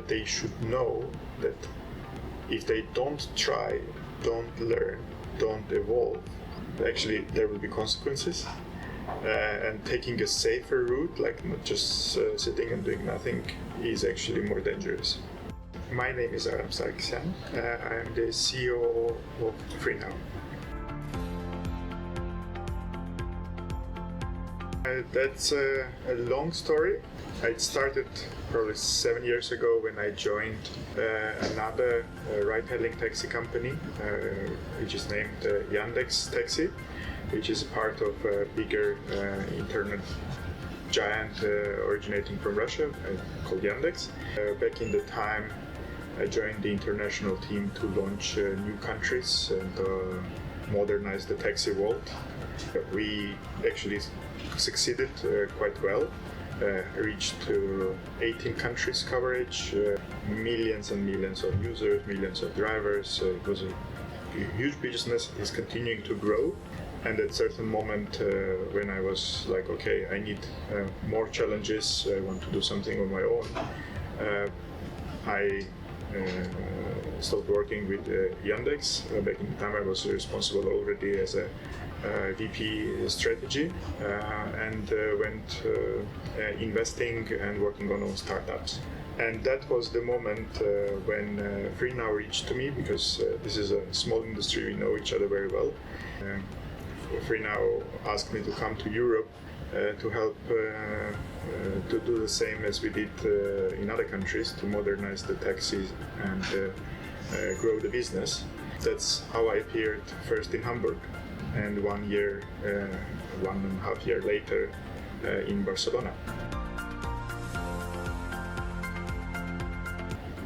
but they should know that if they don't try, don't learn, don't evolve, actually there will be consequences. And taking a safer route, like not just sitting and doing nothing, is actually more dangerous. My name is Aram Sargsyan. I'm the COO of FREENOW. That's a long story. It started probably 7 years ago when I joined another ride-hailing taxi company, which is named Yandex Taxi, which is part of a bigger internet giant originating from Russia called Yandex. Back in the time, I joined the international team to launch new countries and modernize the taxi world. We actually succeeded quite well. Reached to 18 countries coverage, millions and millions of users, millions of drivers. It was a huge business. It's continuing to grow. And at a certain moment when I was like, okay, I need more challenges, I want to do something on my own, I started working with Yandex. Back in the time I was responsible already as a VP strategy and went investing and working on own startups. And that was the moment when FREENOW reached to me, because this is a small industry, we know each other very well. FREENOW asked me to come to Europe to help to do the same as we did in other countries, to modernize the taxis and grow the business. That's how I appeared first in Hamburg, and 1 year, 1.5 years later in Barcelona.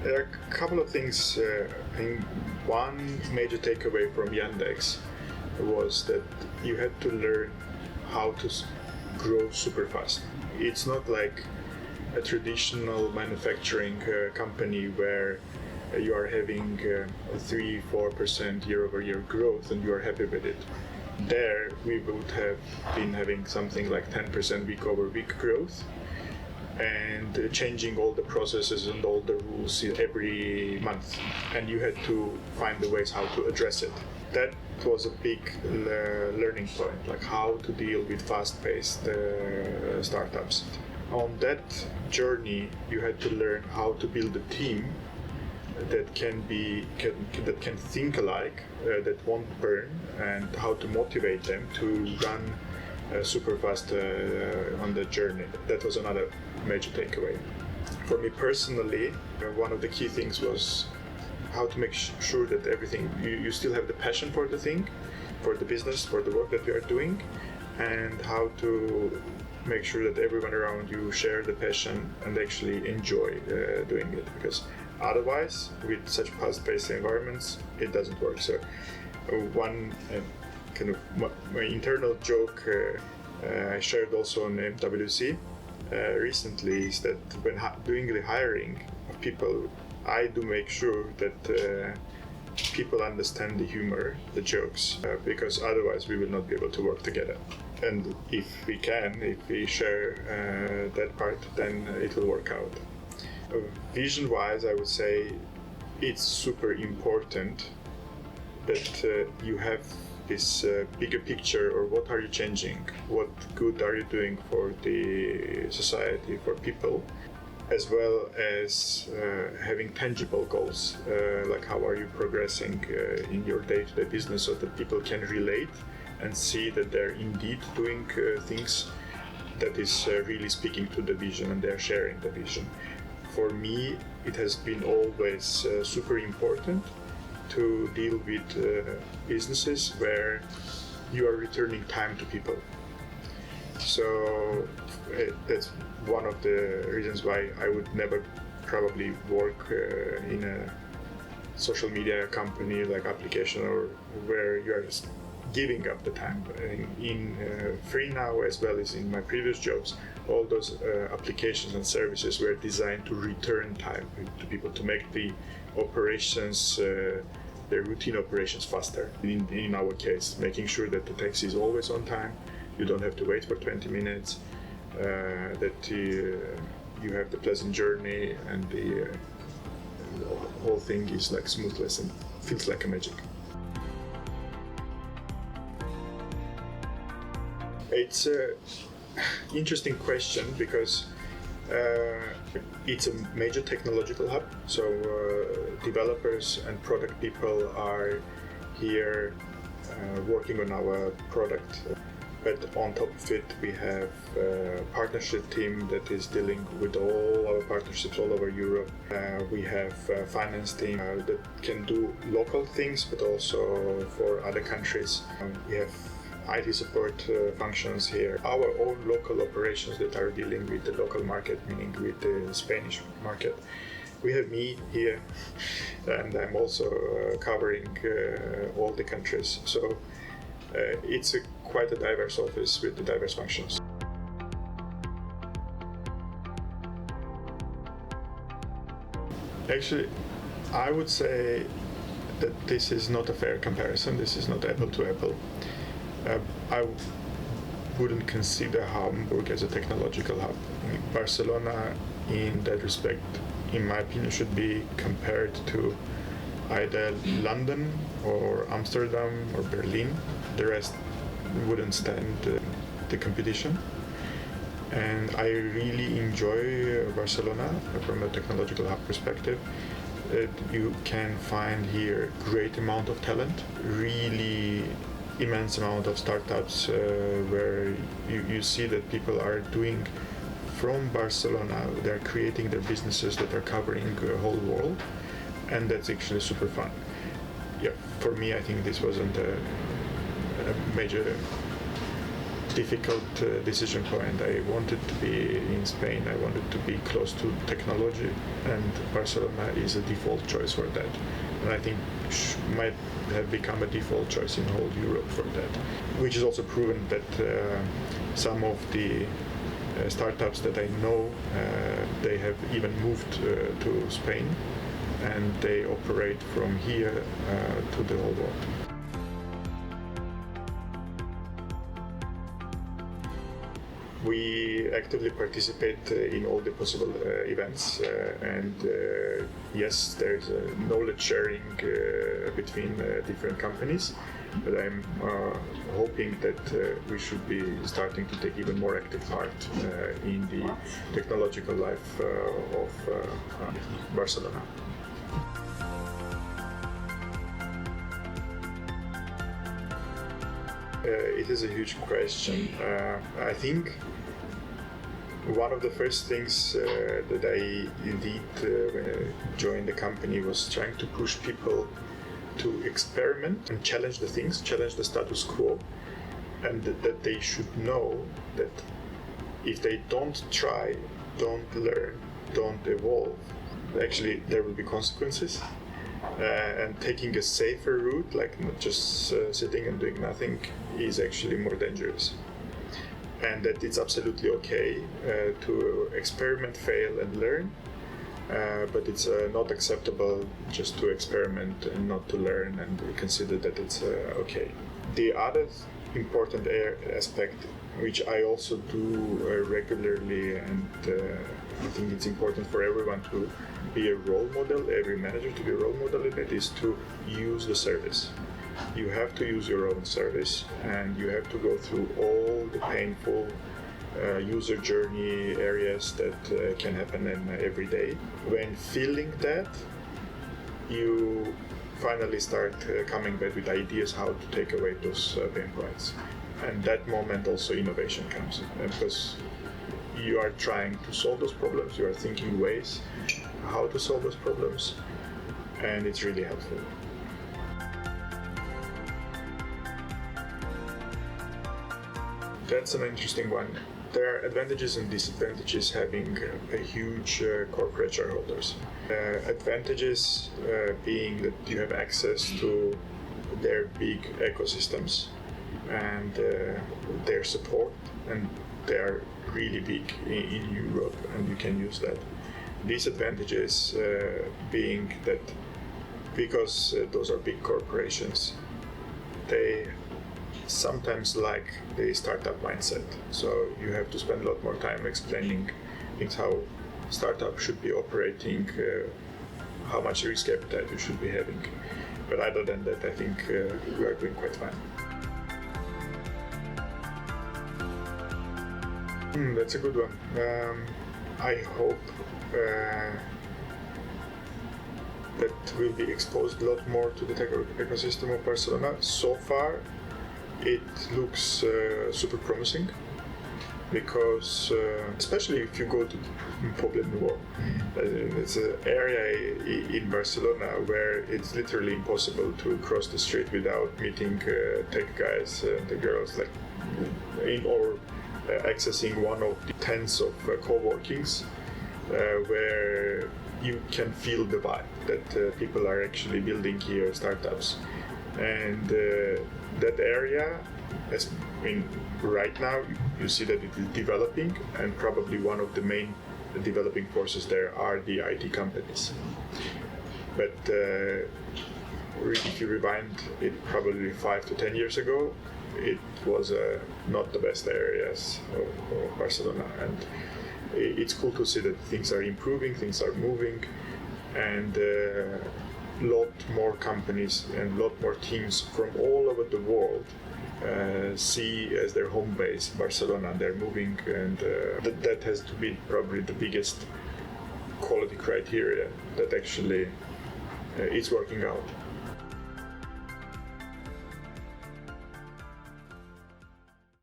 There are a couple of things. I think one major takeaway from Yandex was that you had to learn how to grow super fast. It's not like a traditional manufacturing company where you are having 3-4% year-over-year growth and you are happy with it. There we would have been having something like 10% week-over-week growth and changing all the processes and all the rules every month, and you had to find the ways how to address it. That was a big learning point, like how to deal with fast-paced startups. On that journey, you had to learn how to build a team that can think alike, that won't burn, and how to motivate them to run super fast on the journey. That was another major takeaway. For me personally, one of the key things was how to make sure that everything, you still have the passion for the thing, for the business, for the work that we are doing, and how to make sure that everyone around you share the passion and actually enjoy doing it, because otherwise, with such fast-paced environments, it doesn't work. So one kind of my internal joke I shared also on MWC recently is that when doing the hiring of people, I do make sure that people understand the humor, the jokes, because otherwise we will not be able to work together. And if we share that part, then it will work out. Vision-wise, I would say it's super important that you have this bigger picture, or what are you changing, what good are you doing for the society, for people, as well as having tangible goals, like how are you progressing in your day-to-day business, so that people can relate and see that they're indeed doing things that is really speaking to the vision and they're sharing the vision. For me, it has been always super important to deal with businesses where you are returning time to people. So that's one of the reasons why I would never probably work in a social media company like application, or where you are giving up the time. In FREENOW, as well as in my previous jobs, all those applications and services were designed to return time to people, to make the operations, the routine operations faster. In our case, making sure that the taxi is always on time, you don't have to wait for 20 minutes, that you have the pleasant journey and the the whole thing is like smoothless and feels like a magic. It's an interesting question because it's a major technological hub, so developers and product people are here working on our product. But on top of it, we have a partnership team that is dealing with all our partnerships all over Europe. We have a finance team that can do local things, but also for other countries. We have IT support functions here. Our own local operations that are dealing with the local market, meaning with the Spanish market. We have me here, and I'm also covering all the countries. So it's quite a diverse office with the diverse functions. Actually, I would say that this is not a fair comparison. This is not apple to apple. I wouldn't consider Hamburg as a technological hub. Barcelona, in that respect, in my opinion, should be compared to either London or Amsterdam or Berlin. The rest wouldn't stand the competition. And I really enjoy Barcelona from a technological hub perspective. You can find here great amount of talent, really immense amount of startups where you see that people are doing from Barcelona, they're creating their businesses that are covering the whole world, and that's actually super fun. Yeah, for me, I think this wasn't a major difficult decision point. I wanted to be in Spain, I wanted to be close to technology, and Barcelona is a default choice for that. And I think might have become a default choice in whole Europe for that, which is also proven that some of the startups that I know, they have even moved to Spain, and they operate from here to the whole world. We actively participate in all the possible events, and yes, there's a knowledge sharing between different companies, but I'm hoping that we should be starting to take even more active part in the technological life of Barcelona. It is a huge question. I think one of the first things that I did when I joined the company was trying to push people to experiment and challenge the things, challenge the status quo, and that they should know that if they don't try, don't learn, don't evolve, actually there will be consequences. And taking a safer route, like not just sitting and doing nothing, is actually more dangerous. And that it's absolutely okay to experiment, fail, and learn, but it's not acceptable just to experiment and not to learn, and we consider that it's okay. The other important aspect, which I also do regularly, and I think it's important for everyone to be a role model, every manager to be a role model in it, is to use the service. You have to use your own service, and you have to go through all the painful user journey areas that can happen every day. When feeling that, you finally start coming back with ideas how to take away those pain points. And that moment also innovation comes, because you are trying to solve those problems, you are thinking ways how to solve those problems, and it's really helpful. That's an interesting one. There are advantages and disadvantages having a huge corporate shareholders. Advantages being that you have access to their big ecosystems and their support, and they are really big in Europe, and you can use that. Disadvantages being that because those are big corporations, they sometimes like the startup mindset. So you have to spend a lot more time explaining things, how startup should be operating, how much risk appetite you should be having. But other than that, I think we are doing quite fine. That's a good one. I hope that we'll be exposed a lot more to the tech ecosystem of Barcelona. So far, it looks super promising, because especially if you go to Plekhanov, it's an area in Barcelona where it's literally impossible to cross the street without meeting tech guys and girls, like or accessing one of the tens of co-workings where you can feel the vibe that people are actually building here startups. And that area, right now you see that it is developing, and probably one of the main developing forces there are the IT companies. But if you rewind it probably 5 to 10 years ago, it was not the best areas of Barcelona, and it's cool to see that things are improving, things are moving, and a lot more companies and a lot more teams from all over the world see as their home base Barcelona. They're moving, and that has to be probably the biggest quality criteria that actually is working out.